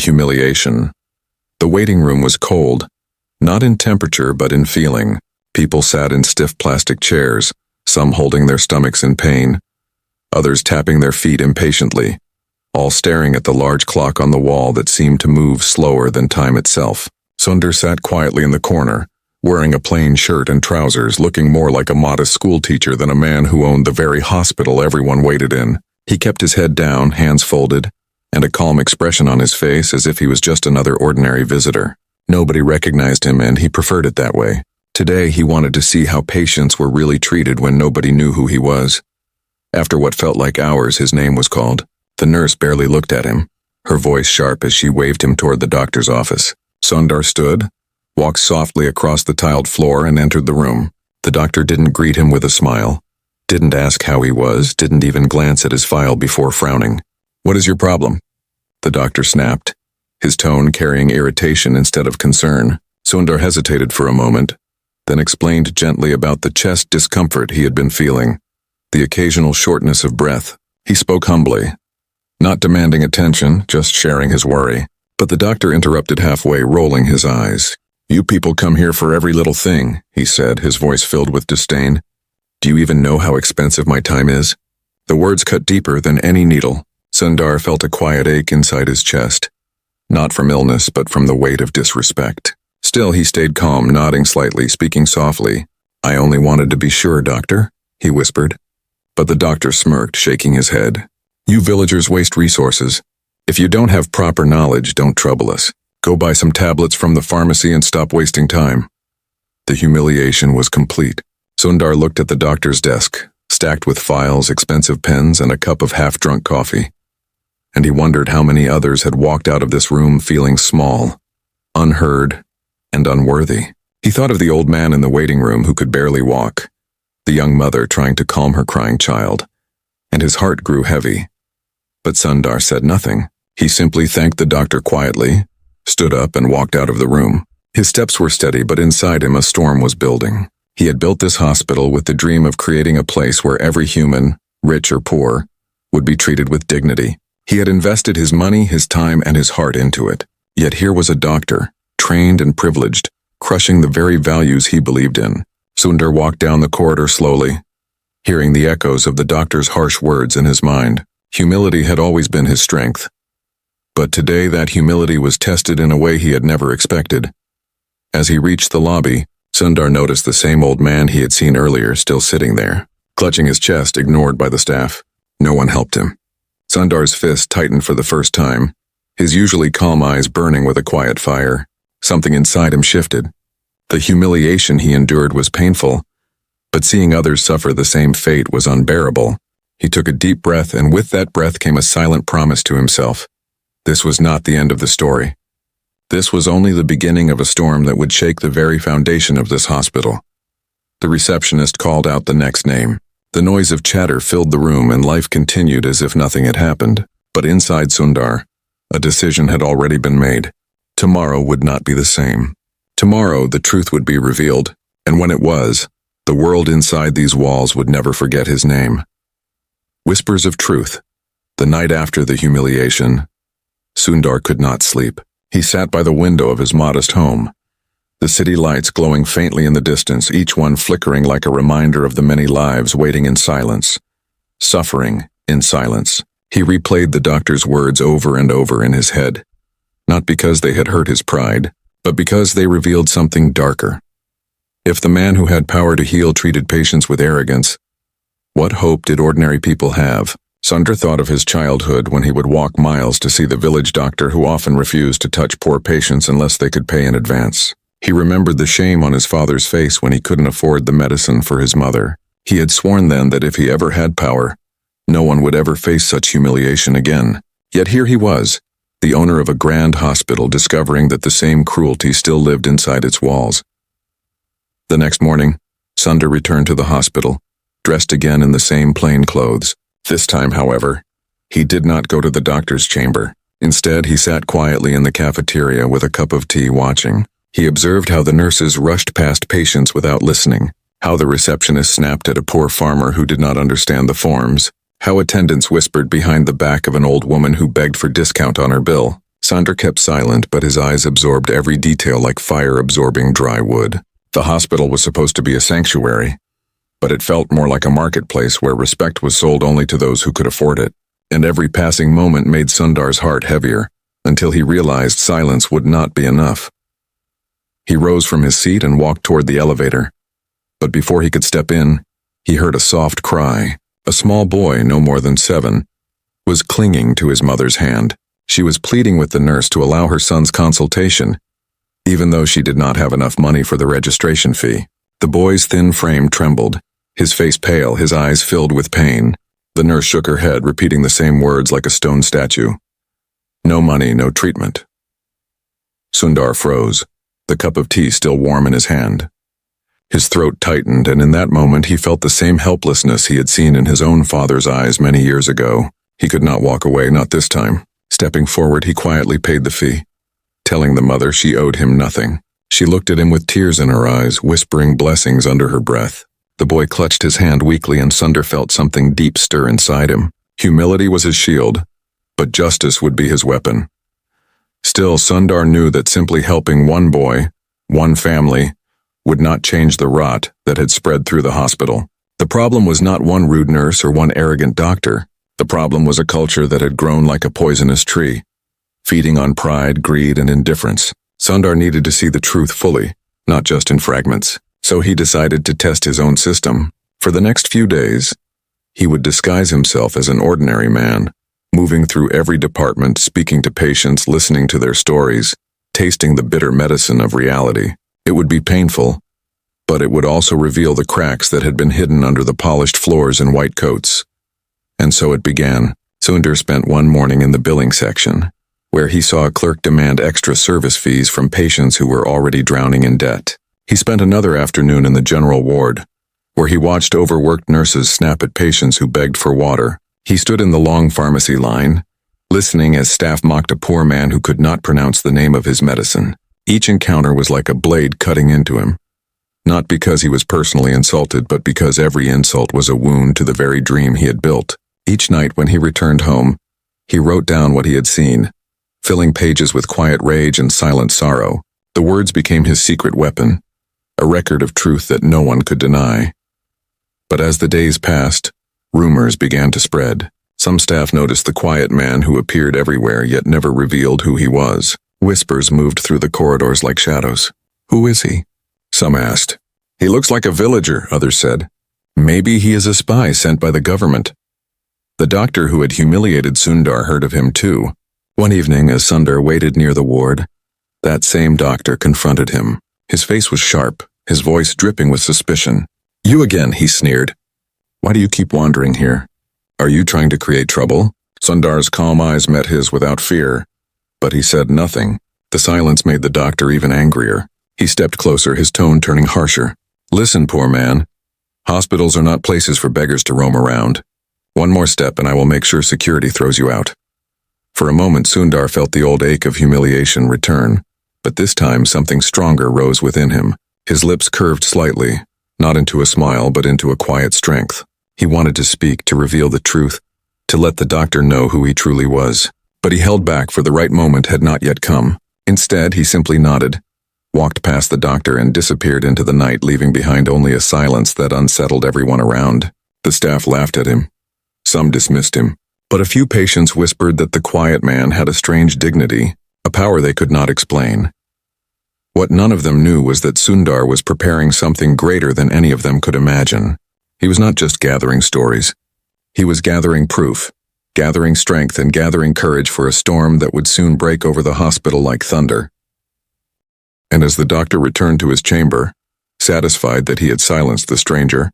humiliation. The waiting room was cold, not in temperature but in feeling. People sat in stiff plastic chairs, some holding their stomachs in pain, others tapping their feet impatiently, all staring at the large clock on the wall that seemed to move slower than time itself. Sundar sat quietly in the corner, wearing a plain shirt and trousers, looking more like a modest schoolteacher than a man who owned the very hospital everyone waited in. He kept his head down, hands folded, and a calm expression on his face as if he was just another ordinary visitor. Nobody recognized him, and he preferred it that way. Today he wanted to see how patients were really treated when nobody knew who he was. After what felt like hours, his name was called. The nurse barely looked at him, her voice sharp as she waved him toward the doctor's office. Sundar stood, walked softly across the tiled floor, and entered the room. The doctor didn't greet him with a smile, didn't ask how he was, didn't even glance at his file before frowning. "What is your problem?" the doctor snapped, his tone carrying irritation instead of concern. Sundar hesitated for a moment, then explained gently about the chest discomfort he had been feeling, the occasional shortness of breath. He spoke humbly, not demanding attention, just sharing his worry. But the doctor interrupted halfway, rolling his eyes. "You people come here for every little thing," he said, his voice filled with disdain. "Do you even know how expensive my time is?" The words cut deeper than any needle. Sundar felt a quiet ache inside his chest, not from illness but from the weight of disrespect. Still, he stayed calm, nodding slightly, speaking softly. "I only wanted to be sure, doctor," he whispered. But the doctor smirked, shaking his head. "You villagers waste resources. If you don't have proper knowledge, don't trouble us. Go buy some tablets from the pharmacy and stop wasting time." The humiliation was complete. Sundar looked at the doctor's desk, stacked with files, expensive pens, and a cup of half-drunk coffee. And he wondered how many others had walked out of this room feeling small, unheard, and unworthy. He thought of the old man in the waiting room who could barely walk, the young mother trying to calm her crying child, and his heart grew heavy. But Sundar said nothing. He simply thanked the doctor quietly, stood up, and walked out of the room. His steps were steady, but inside him a storm was building. He had built this hospital with the dream of creating a place where every human, rich or poor, would be treated with dignity. He had invested his money, his time, and his heart into it. Yet here was a doctor, trained and privileged, crushing the very values he believed in. Sundar walked down the corridor slowly, hearing the echoes of the doctor's harsh words in his mind. Humility had always been his strength. But today that humility was tested in a way he had never expected. As he reached the lobby, Sundar noticed the same old man he had seen earlier still sitting there, clutching his chest, ignored by the staff. No one helped him. Sundar's fist tightened for the first time, his usually calm eyes burning with a quiet fire. Something inside him shifted. The humiliation he endured was painful, but seeing others suffer the same fate was unbearable. He took a deep breath, and with that breath came a silent promise to himself. This was not the end of the story. This was only the beginning of a storm that would shake the very foundation of this hospital. The receptionist called out the next name. The noise of chatter filled the room, and life continued as if nothing had happened. But inside Sundar, a decision had already been made. Tomorrow would not be the same. Tomorrow the truth would be revealed, and when it was, the world inside these walls would never forget his name. Whispers of truth. The night after the humiliation, Sundar could not sleep. He sat by the window of his modest home, the city lights glowing faintly in the distance, each one flickering like a reminder of the many lives waiting in silence, suffering in silence. He replayed the doctor's words over and over in his head, not because they had hurt his pride, but because they revealed something darker. If the man who had power to heal treated patients with arrogance, what hope did ordinary people have? Sundar thought of his childhood when he would walk miles to see the village doctor who often refused to touch poor patients unless they could pay in advance. He remembered the shame on his father's face when he couldn't afford the medicine for his mother. He had sworn then that if he ever had power, no one would ever face such humiliation again. Yet here he was, the owner of a grand hospital, discovering that the same cruelty still lived inside its walls. The next morning, Sundar returned to the hospital, dressed again in the same plain clothes. This time, however, he did not go to the doctor's chamber. Instead, he sat quietly in the cafeteria with a cup of tea, watching. He observed how the nurses rushed past patients without listening, how the receptionist snapped at a poor farmer who did not understand the forms, how attendants whispered behind the back of an old woman who begged for discount on her bill. Sundar kept silent, but his eyes absorbed every detail like fire absorbing dry wood. The hospital was supposed to be a sanctuary, but it felt more like a marketplace where respect was sold only to those who could afford it. And every passing moment made Sundar's heart heavier, until he realized silence would not be enough. He rose from his seat and walked toward the elevator. But before he could step in, he heard a soft cry. A small boy, no more than 7, was clinging to his mother's hand. She was pleading with the nurse to allow her son's consultation, even though she did not have enough money for the registration fee. The boy's thin frame trembled, his face pale, his eyes filled with pain. The nurse shook her head, repeating the same words like a stone statue. No money, no treatment. Sundar froze, the cup of tea still warm in his hand. His throat tightened, and in that moment he felt the same helplessness he had seen in his own father's eyes many years ago. He could not walk away, not this time. Stepping forward, he quietly paid the fee, telling the mother she owed him nothing. She looked at him with tears in her eyes, whispering blessings under her breath. The boy clutched his hand weakly, and Sundar felt something deep stir inside him. Humility was his shield, but justice would be his weapon. Still, Sundar knew that simply helping one boy, one family, would not change the rot that had spread through the hospital. The problem was not one rude nurse or one arrogant doctor. The problem was a culture that had grown like a poisonous tree, feeding on pride, greed, and indifference. Sundar needed to see the truth fully, not just in fragments. So he decided to test his own system. For the next few days, he would disguise himself as an ordinary man, moving through every department, speaking to patients, listening to their stories, tasting the bitter medicine of reality. It would be painful, but it would also reveal the cracks that had been hidden under the polished floors and white coats. And so it began. Sundar spent one morning in the billing section, where he saw a clerk demand extra service fees from patients who were already drowning in debt. He spent another afternoon in the general ward, where he watched overworked nurses snap at patients who begged for water. He stood in the long pharmacy line, listening as staff mocked a poor man who could not pronounce the name of his medicine. Each encounter was like a blade cutting into him, not because he was personally insulted, but because every insult was a wound to the very dream he had built. Each night when he returned home, he wrote down what he had seen, filling pages with quiet rage and silent sorrow. The words became his secret weapon, a record of truth that no one could deny. But as the days passed, rumors began to spread. Some staff noticed the quiet man who appeared everywhere yet never revealed who he was. Whispers moved through the corridors like shadows. Who is he? Some asked. He looks like a villager, others said. Maybe he is a spy sent by the government. The doctor who had humiliated Sundar heard of him too. One evening, as Sundar waited near the ward, that same doctor confronted him. His face was sharp, his voice dripping with suspicion. You again, he sneered. Why do you keep wandering here? Are you trying to create trouble? Sundar's calm eyes met his without fear, but he said nothing. The silence made the doctor even angrier. He stepped closer, his tone turning harsher. Listen, poor man. Hospitals are not places for beggars to roam around. One more step and I will make sure security throws you out. For a moment, Sundar felt the old ache of humiliation return, but this time something stronger rose within him. His lips curved slightly, not into a smile, but into a quiet strength. He wanted to speak, to reveal the truth, to let the doctor know who he truly was. But he held back, for the right moment had not yet come. Instead, he simply nodded, walked past the doctor, and disappeared into the night, leaving behind only a silence that unsettled everyone around. The staff laughed at him. Some dismissed him. But a few patients whispered that the quiet man had a strange dignity, a power they could not explain. What none of them knew was that Sundar was preparing something greater than any of them could imagine. He was not just gathering stories. He was gathering proof, gathering strength, and gathering courage for a storm that would soon break over the hospital like thunder. And as the doctor returned to his chamber, satisfied that he had silenced the stranger,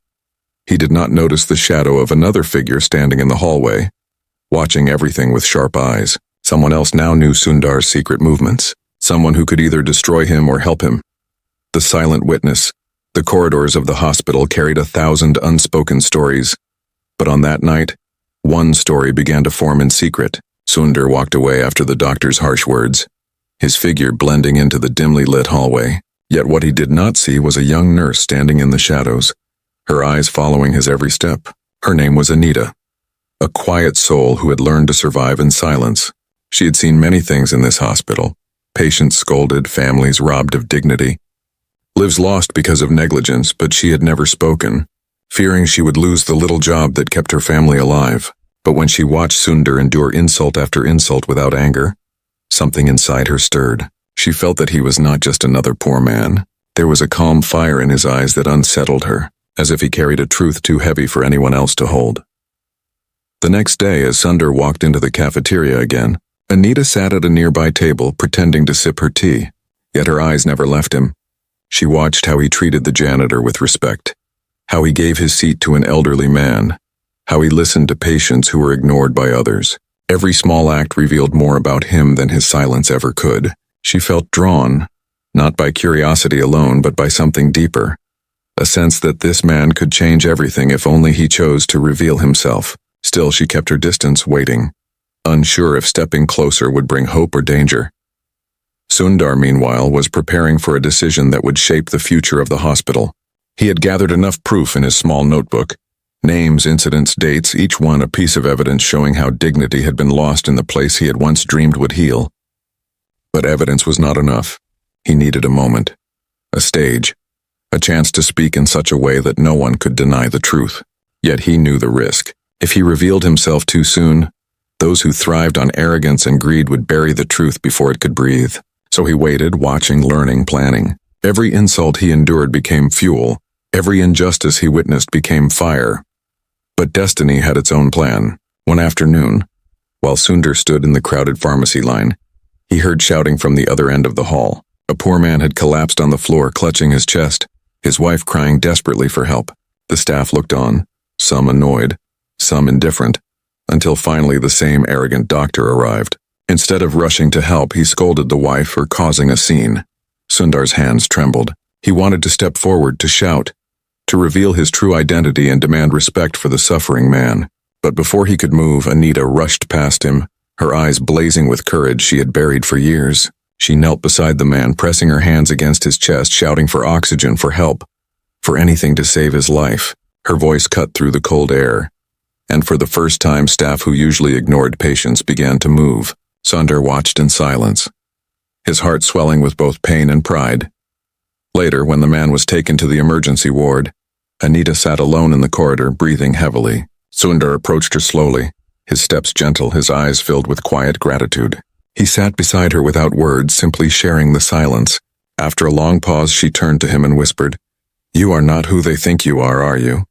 he did not notice the shadow of another figure standing in the hallway, watching everything with sharp eyes. Someone else now knew Sundar's secret movements, someone who could either destroy him or help him. The silent witness. The corridors of the hospital carried 1,000 unspoken stories, but on that night, one story began to form in secret. Sundar walked away after the doctor's harsh words, his figure blending into the dimly lit hallway. Yet what he did not see was a young nurse standing in the shadows, her eyes following his every step. Her name was Anita, a quiet soul who had learned to survive in silence. She had seen many things in this hospital. Patients scolded, families robbed of dignity, lives lost because of negligence, but she had never spoken, fearing she would lose the little job that kept her family alive. But when she watched Sundar endure insult after insult without anger, something inside her stirred. She felt that he was not just another poor man. There was a calm fire in his eyes that unsettled her, as if he carried a truth too heavy for anyone else to hold. The next day, as Sundar walked into the cafeteria again, Anita sat at a nearby table pretending to sip her tea, yet her eyes never left him. She watched how he treated the janitor with respect, how he gave his seat to an elderly man, how he listened to patients who were ignored by others. Every small act revealed more about him than his silence ever could. She felt drawn, not by curiosity alone, but by something deeper, a sense that this man could change everything if only he chose to reveal himself. Still, she kept her distance, waiting, unsure if stepping closer would bring hope or danger. Sundar, meanwhile, was preparing for a decision that would shape the future of the hospital. He had gathered enough proof in his small notebook, names, incidents, dates, each one a piece of evidence showing how dignity had been lost in the place he had once dreamed would heal. But evidence was not enough. He needed a moment, a stage, a chance to speak in such a way that no one could deny the truth. Yet he knew the risk. If he revealed himself too soon, those who thrived on arrogance and greed would bury the truth before it could breathe. So he waited, watching, learning, planning. Every insult he endured became fuel. Every injustice he witnessed became fire. But destiny had its own plan. One afternoon, while Sundar stood in the crowded pharmacy line, he heard shouting from the other end of the hall. A poor man had collapsed on the floor, clutching his chest, his wife crying desperately for help. The staff looked on, some annoyed, some indifferent, until finally the same arrogant doctor arrived. Instead of rushing to help, he scolded the wife for causing a scene. Sundar's hands trembled. He wanted to step forward, to shout, to reveal his true identity and demand respect for the suffering man. But before he could move, Anita rushed past him, her eyes blazing with courage she had buried for years. She knelt beside the man, pressing her hands against his chest, shouting for oxygen, for help, for anything to save his life. Her voice cut through the cold air, and for the first time, staff who usually ignored patients began to move. Sundar watched in silence, his heart swelling with both pain and pride. Later, when the man was taken to the emergency ward, Anita sat alone in the corridor, breathing heavily. Sundar approached her slowly, his steps gentle, his eyes filled with quiet gratitude. He sat beside her without words, simply sharing the silence. After a long pause, she turned to him and whispered, "You are not who they think you are you?"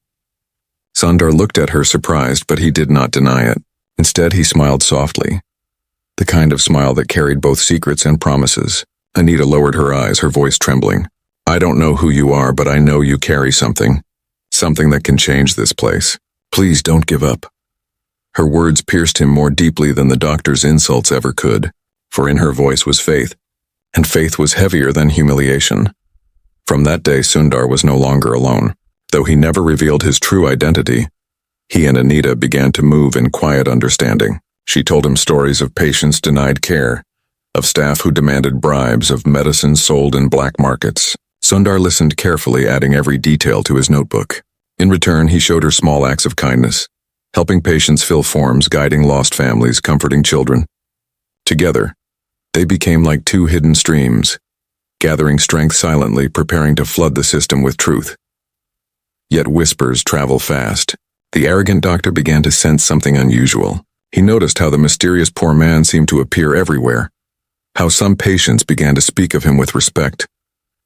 Sundar looked at her surprised, but he did not deny it. Instead, he smiled softly, the kind of smile that carried both secrets and promises. Anita lowered her eyes, her voice trembling. "I don't know who you are, but I know you carry something that can change this place. Please don't give up." Her words pierced him more deeply than the doctor's insults ever could, for in her voice was faith, and faith was heavier than humiliation. From that day, Sundar was no longer alone. Though he never revealed his true identity, he and Anita began to move in quiet understanding. She told him stories of patients denied care, of staff who demanded bribes, of medicines sold in black markets. Sundar listened carefully, adding every detail to his notebook. In return, he showed her small acts of kindness, helping patients fill forms, guiding lost families, comforting children. Together, they became like two hidden streams, gathering strength silently, preparing to flood the system with truth. Yet whispers travel fast. The arrogant doctor began to sense something unusual. He noticed how the mysterious poor man seemed to appear everywhere, how some patients began to speak of him with respect,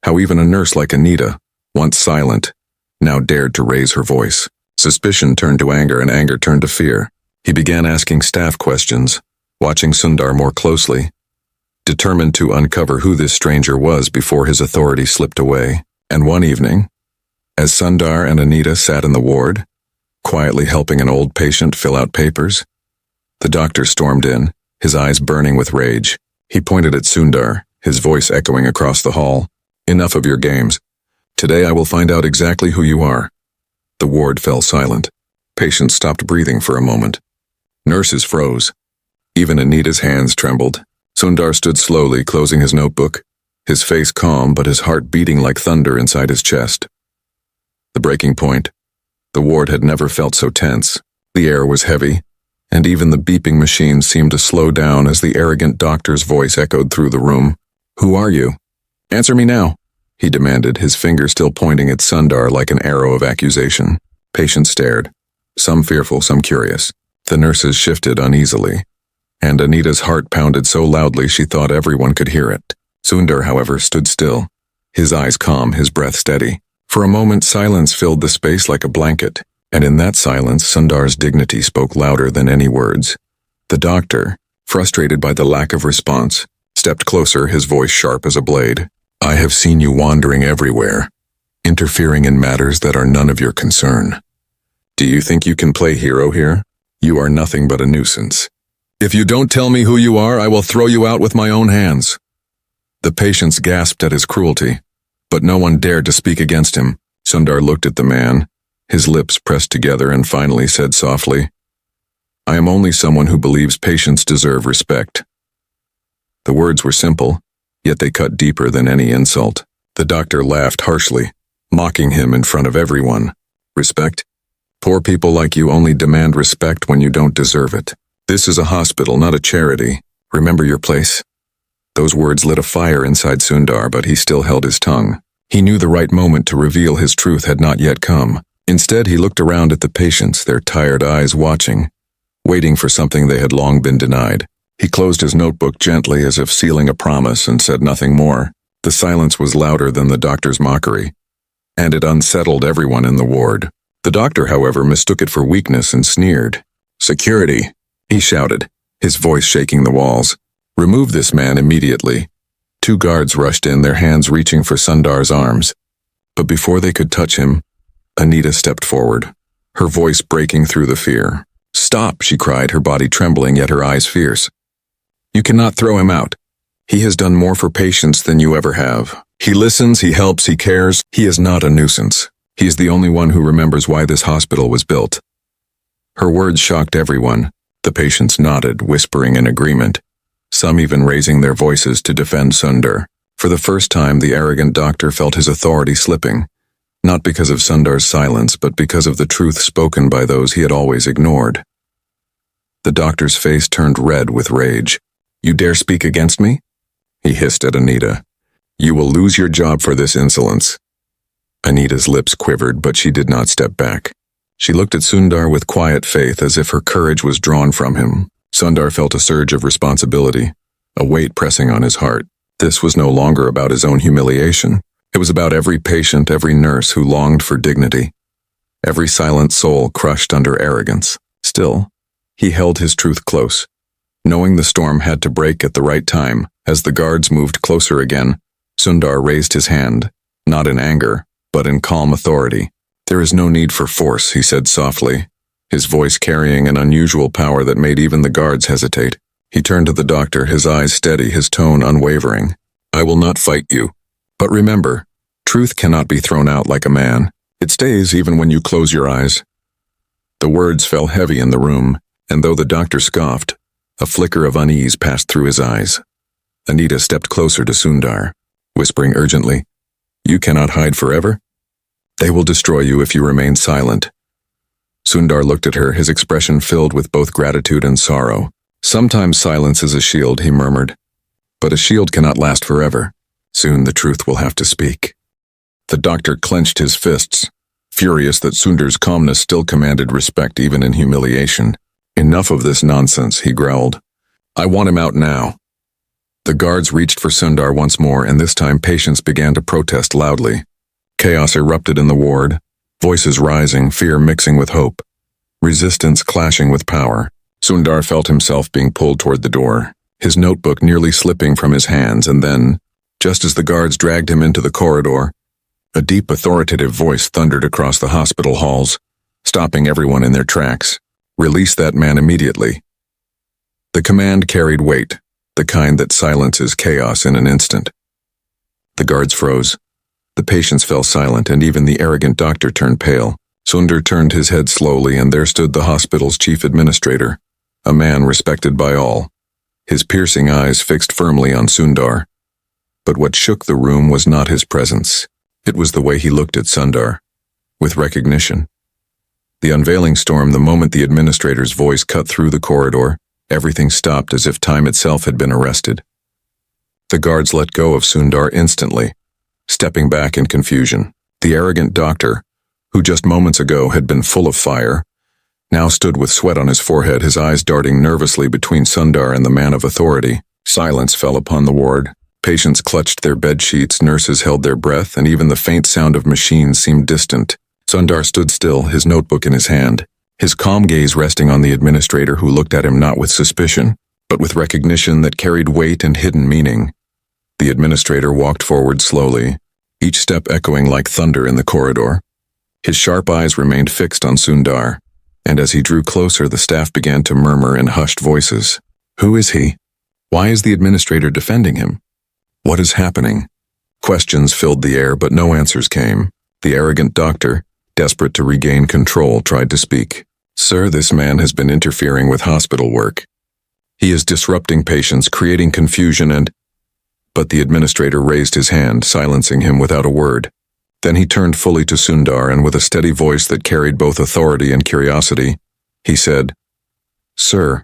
how even a nurse like Anita, once silent, now dared to raise her voice. Suspicion turned to anger, and anger turned to fear. He began asking staff questions, watching Sundar more closely, determined to uncover who this stranger was before his authority slipped away. And one evening, as Sundar and Anita sat in the ward, quietly helping an old patient fill out papers, the doctor stormed in, his eyes burning with rage. He pointed at Sundar, his voice echoing across the hall. "Enough of your games. Today I will find out exactly who you are." The ward fell silent. Patients stopped breathing for a moment. Nurses froze. Even Anita's hands trembled. Sundar stood slowly, closing his notebook, his face calm but his heart beating like thunder inside his chest. The breaking point. The ward had never felt so tense. The air was heavy, and even the beeping machine seemed to slow down as the arrogant doctor's voice echoed through the room. "Who are you? Answer me now," he demanded, his finger still pointing at Sundar like an arrow of accusation. Patients stared, some fearful, some curious. The nurses shifted uneasily, and Anita's heart pounded so loudly she thought everyone could hear it. Sundar, however, stood still, his eyes calm, his breath steady. For a moment, silence filled the space like a blanket, and in that silence, Sundar's dignity spoke louder than any words. The doctor, frustrated by the lack of response, stepped closer, his voice sharp as a blade. "I have seen you wandering everywhere, interfering in matters that are none of your concern. Do you think you can play hero here? You are nothing but a nuisance. If you don't tell me who you are, I will throw you out with my own hands." The patients gasped at his cruelty, but no one dared to speak against him. Sundar looked at the man, his lips pressed together, and finally said softly, "I am only someone who believes patients deserve respect." The words were simple, yet they cut deeper than any insult. The doctor laughed harshly, mocking him in front of everyone. "Respect? Poor people like you only demand respect when you don't deserve it. This is a hospital, not a charity. Remember your place." Those words lit a fire inside Sundar, but he still held his tongue. He knew the right moment to reveal his truth had not yet come. Instead, he looked around at the patients, their tired eyes watching, waiting for something they had long been denied. He closed his notebook gently as if sealing a promise and said nothing more. The silence was louder than the doctor's mockery, and it unsettled everyone in the ward. The doctor, however, mistook it for weakness and sneered. "Security," he shouted, his voice shaking the walls. "Remove this man immediately." 2 guards rushed in, their hands reaching for Sundar's arms. But before they could touch him, Anita stepped forward, her voice breaking through the fear. "Stop," she cried, her body trembling yet her eyes fierce. "You cannot throw him out. He has done more for patients than you ever have. He listens, he helps, he cares. He is not a nuisance. He is the only one who remembers why this hospital was built." Her words shocked everyone. The patients nodded, whispering in agreement, some even raising their voices to defend Sundar. For the first time, the arrogant doctor felt his authority slipping, not because of Sundar's silence, but because of the truth spoken by those he had always ignored. The doctor's face turned red with rage. "You dare speak against me?" he hissed at Anita. "You will lose your job for this insolence." Anita's lips quivered, but she did not step back. She looked at Sundar with quiet faith, as if her courage was drawn from him. Sundar felt a surge of responsibility, a weight pressing on his heart. This was no longer about his own humiliation. It was about every patient, every nurse who longed for dignity, every silent soul crushed under arrogance. Still, he held his truth close, knowing the storm had to break at the right time. As the guards moved closer again, Sundar raised his hand, not in anger, but in calm authority. "There is no need for force," he said softly, his voice carrying an unusual power that made even the guards hesitate. He turned to the doctor, his eyes steady, his tone unwavering. "I will not fight you. But remember, truth cannot be thrown out like a man. It stays even when you close your eyes." The words fell heavy in the room, and though the doctor scoffed, a flicker of unease passed through his eyes. Anita stepped closer to Sundar, whispering urgently, "You cannot hide forever. They will destroy you if you remain silent." Sundar looked at her, his expression filled with both gratitude and sorrow. "Sometimes silence is a shield," he murmured, "but a shield cannot last forever. Soon the truth will have to speak." The doctor clenched his fists, furious that Sundar's calmness still commanded respect even in humiliation. "Enough of this nonsense," he growled. "I want him out now." The guards reached for Sundar once more, and this time patients began to protest loudly. Chaos erupted in the ward, voices rising, fear mixing with hope, resistance clashing with power. Sundar felt himself being pulled toward the door, his notebook nearly slipping from his hands, and then, just as the guards dragged him into the corridor, a deep authoritative voice thundered across the hospital halls, stopping everyone in their tracks. "Release that man immediately." The command carried weight, the kind that silences chaos in an instant. The guards froze. The patients fell silent, and even the arrogant doctor turned pale. Sundar turned his head slowly, and there stood the hospital's chief administrator, a man respected by all, his piercing eyes fixed firmly on Sundar. But what shook the room was not his presence. It was the way he looked at Sundar, with recognition. The unveiling storm, the moment the administrator's voice cut through the corridor, everything stopped as if time itself had been arrested. The guards let go of Sundar instantly, stepping back in confusion. The arrogant doctor, who just moments ago had been full of fire, now stood with sweat on his forehead, his eyes darting nervously between Sundar and the man of authority. Silence fell upon the ward. Patients clutched their bed sheets, nurses held their breath, and even the faint sound of machines seemed distant. Sundar stood still, his notebook in his hand, his calm gaze resting on the administrator, who looked at him not with suspicion, but with recognition that carried weight and hidden meaning. The administrator walked forward slowly, each step echoing like thunder in the corridor. His sharp eyes remained fixed on Sundar, and as he drew closer, the staff began to murmur in hushed voices. Who is he? Why is the administrator defending him? What is happening? Questions filled the air, but no answers came. The arrogant doctor, desperate to regain control, tried to speak. Sir, this man has been interfering with hospital work. He is disrupting patients, creating confusion But the administrator raised his hand, silencing him without a word. Then he turned fully to Sundar, and with a steady voice that carried both authority and curiosity, he said, Sir,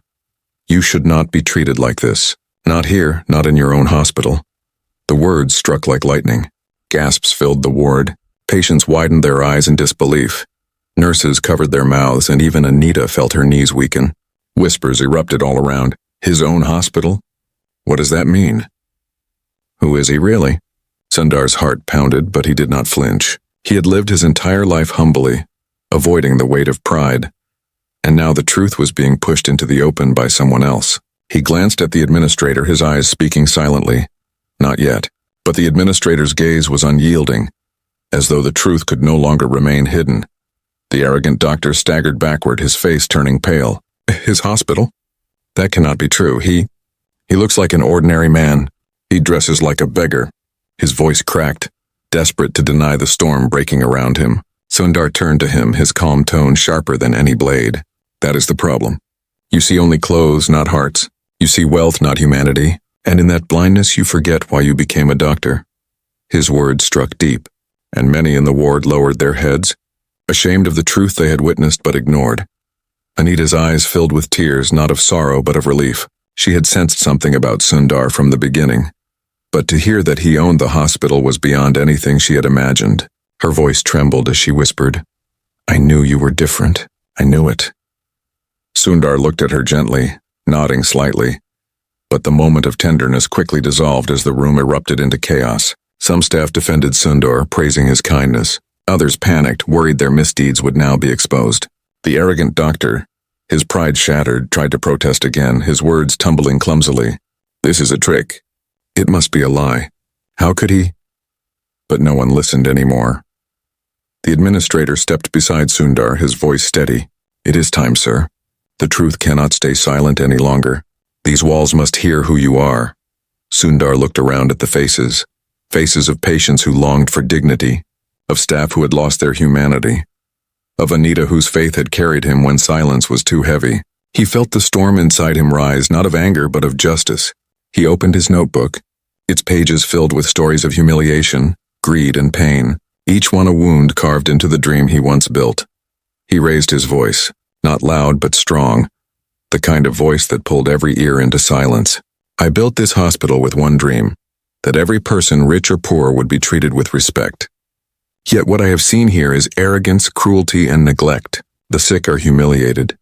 you should not be treated like this. Not here, not in your own hospital. The words struck like lightning. Gasps filled the ward. Patients widened their eyes in disbelief. Nurses covered their mouths, and even Anita felt her knees weaken. Whispers erupted all around. His own hospital? What does that mean? Who is he really? Sundar's heart pounded, but he did not flinch. He had lived his entire life humbly, avoiding the weight of pride. And now the truth was being pushed into the open by someone else. He glanced at the administrator, his eyes speaking silently. Not yet. But the administrator's gaze was unyielding, as though the truth could no longer remain hidden. The arrogant doctor staggered backward, his face turning pale. His hospital? That cannot be true. He looks like an ordinary man. He dresses like a beggar. His voice cracked, desperate to deny the storm breaking around him. Sundar turned to him, his calm tone sharper than any blade. That is the problem. You see only clothes, not hearts. You see wealth, not humanity. And in that blindness you forget why you became a doctor. His words struck deep, and many in the ward lowered their heads, ashamed of the truth they had witnessed but ignored. Anita's eyes filled with tears, not of sorrow but of relief. She had sensed something about Sundar from the beginning. But to hear that he owned the hospital was beyond anything she had imagined. Her voice trembled as she whispered, I knew you were different. I knew it. Sundar looked at her gently, nodding slightly. But the moment of tenderness quickly dissolved as the room erupted into chaos. Some staff defended Sundar, praising his kindness. Others panicked, worried their misdeeds would now be exposed. The arrogant doctor, his pride shattered, tried to protest again, his words tumbling clumsily. This is a trick. It must be a lie. How could he? But no one listened anymore. The administrator stepped beside Sundar, his voice steady. It is time, sir. The truth cannot stay silent any longer. These walls must hear who you are. Sundar looked around at the faces of patients who longed for dignity, of staff who had lost their humanity, of Anita whose faith had carried him when silence was too heavy. He felt the storm inside him rise, not of anger but of justice. He opened his notebook, its pages filled with stories of humiliation, greed, and pain, each one a wound carved into the dream he once built. He raised his voice, not loud but strong, the kind of voice that pulled every ear into silence. I built this hospital with one dream, that every person, rich or poor, would be treated with respect. Yet what I have seen here is arrogance, cruelty, and neglect. The sick are humiliated,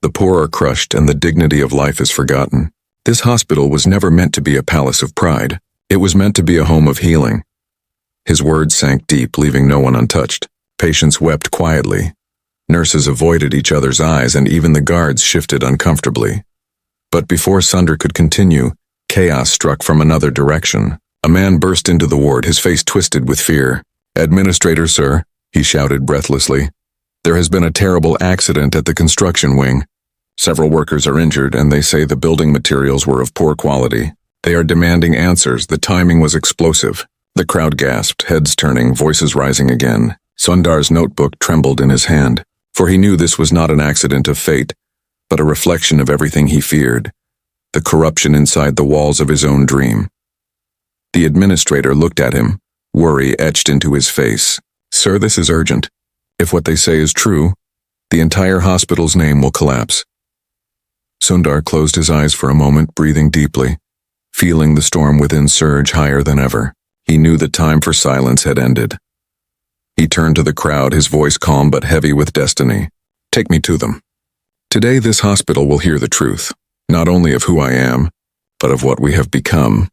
the poor are crushed, and the dignity of life is forgotten. This hospital was never meant to be a palace of pride. It was meant to be a home of healing. His words sank deep, leaving no one untouched. Patients wept quietly. Nurses avoided each other's eyes, and even the guards shifted uncomfortably. But before Sundar could continue, chaos struck from another direction. A man burst into the ward, his face twisted with fear. Administrator, sir, he shouted breathlessly. There has been a terrible accident at the construction wing. Several workers are injured, and they say the building materials were of poor quality. They are demanding answers. The timing was explosive. The crowd gasped, heads turning, voices rising again. Sundar's notebook trembled in his hand, for he knew this was not an accident of fate, but a reflection of everything he feared, the corruption inside the walls of his own dream. The administrator looked at him, worry etched into his face. Sir, this is urgent. If what they say is true, The entire hospital's name will collapse. Sundar closed his eyes for a moment, breathing deeply, feeling the storm within surge higher than ever. He knew the time for silence had ended. He turned to the crowd, his voice calm but heavy with destiny. Take me to them. Today this hospital will hear the truth, not only of who I am, but of what we have become.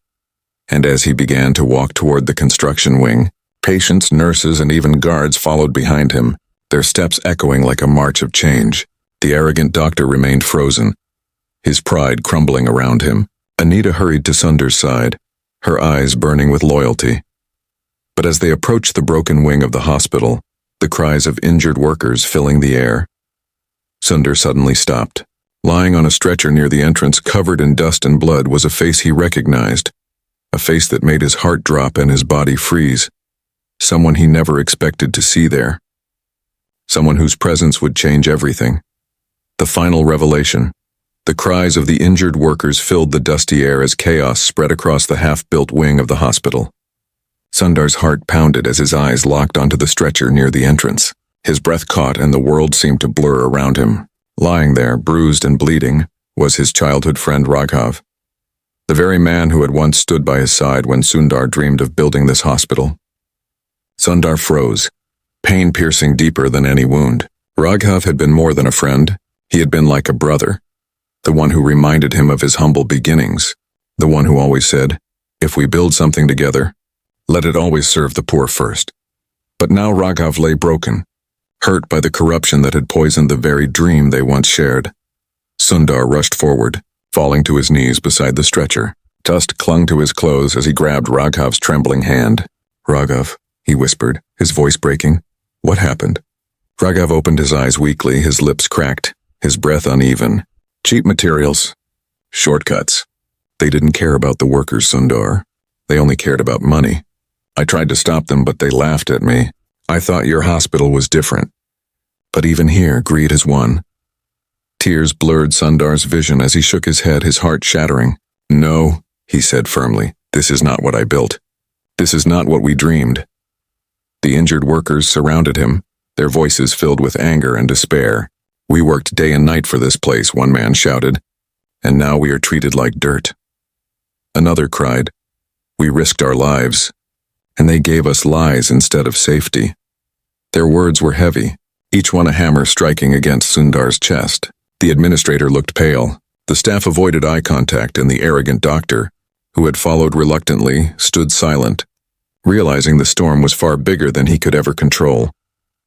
And as he began to walk toward the construction wing, patients, nurses, and even guards followed behind him, their steps echoing like a march of change. The arrogant doctor remained frozen, his pride crumbling around him. Anita hurried to Sundar's side, her eyes burning with loyalty. But as they approached the broken wing of the hospital, the cries of injured workers filling the air, Sundar suddenly stopped. Lying on a stretcher near the entrance, covered in dust and blood, was a face he recognized, a face that made his heart drop and his body freeze. Someone he never expected to see there. Someone whose presence would change everything. The final revelation. The cries of the injured workers filled the dusty air as chaos spread across the half-built wing of the hospital. Sundar's heart pounded as his eyes locked onto the stretcher near the entrance. His breath caught and the world seemed to blur around him. Lying there, bruised and bleeding, was his childhood friend Raghav, the very man who had once stood by his side when Sundar dreamed of building this hospital. Sundar froze, pain piercing deeper than any wound. Raghav had been more than a friend. He had been like a brother, the one who reminded him of his humble beginnings, the one who always said, "If we build something together, let it always serve the poor first." But now Raghav lay broken, hurt by the corruption that had poisoned the very dream they once shared. Sundar rushed forward, falling to his knees beside the stretcher. Dust clung to his clothes as he grabbed Raghav's trembling hand. "Raghav," he whispered, his voice breaking. "What happened?" Raghav opened his eyes weakly, his lips cracked, his breath uneven. "Cheap materials. Shortcuts. They didn't care about the workers, Sundar. They only cared about money. I tried to stop them, but they laughed at me. I thought your hospital was different. But even here, greed has won." Tears blurred Sundar's vision as he shook his head, his heart shattering. "No," he said firmly, "this is not what I built. This is not what we dreamed." The injured workers surrounded him, their voices filled with anger and despair. "We worked day and night for this place," one man shouted, "and now we are treated like dirt." Another cried, "We risked our lives, and they gave us lies instead of safety." Their words were heavy, each one a hammer striking against Sundar's chest. The administrator looked pale. The staff avoided eye contact, and the arrogant doctor, who had followed reluctantly, stood silent, realizing the storm was far bigger than he could ever control.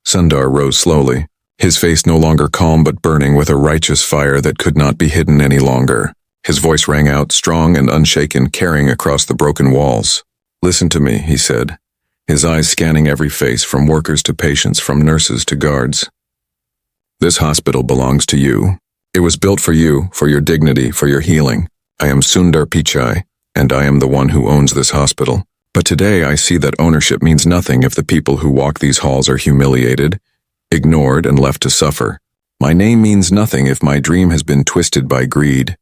Sundar rose slowly, his face no longer calm but burning with a righteous fire that could not be hidden any longer. His voice rang out, strong and unshaken, carrying across the broken walls. "Listen to me," he said, his eyes scanning every face, from workers to patients, from nurses to guards. "This hospital belongs to you. It was built for you, for your dignity, for your healing. I am Sundar Pichai, and I am the one who owns this hospital. But today I see that ownership means nothing if the people who walk these halls are humiliated, ignored, and left to suffer. My name means nothing if my dream has been twisted by greed.